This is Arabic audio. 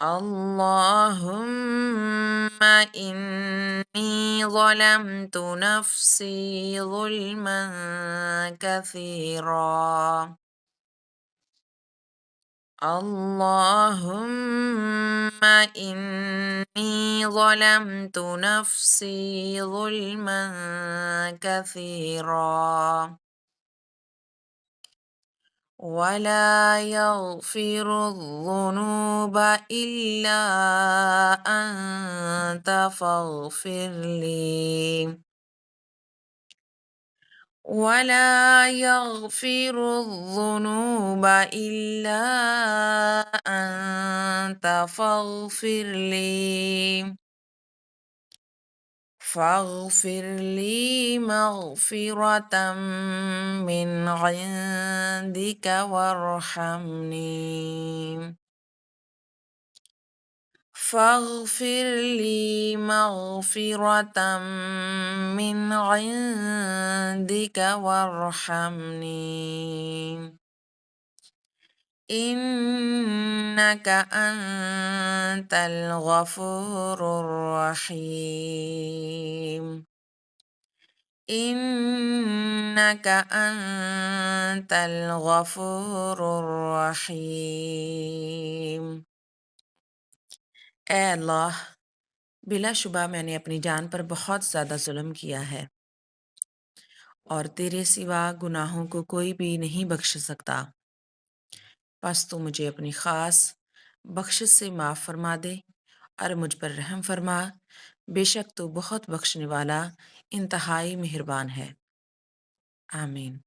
اللهم إني ظلمت نفسي ظلما كثيرا. اللهم إني ظلمت نفسي ظلما كثيرا ولا يغفر الذنوب إلا أنت فاغفر لي. ولا يغفر الذنوب إلا أنت فاغفر لي مغفرة من عندك وارحمني. فاغفر لي مغفرة من عندك وارحمني. إنك أنت الغفور الرحيم. إنك أنت الغفور الرحيم। ऐ अल्लाह, बिलाशुबा मैंने अपनी जान पर बहुत ज़्यादा ज़ुल्म किया है और तेरे सिवा गुनाहों को कोई भी नहीं बख्श सकता। बस तू मुझे अपनी ख़ास बख्शिश से माफ़ फ़रमा दे और मुझ पर रहम फ़रमा। बेशक तू बहुत बख्शने वाला, इंतहाई मेहरबान है। आमीन।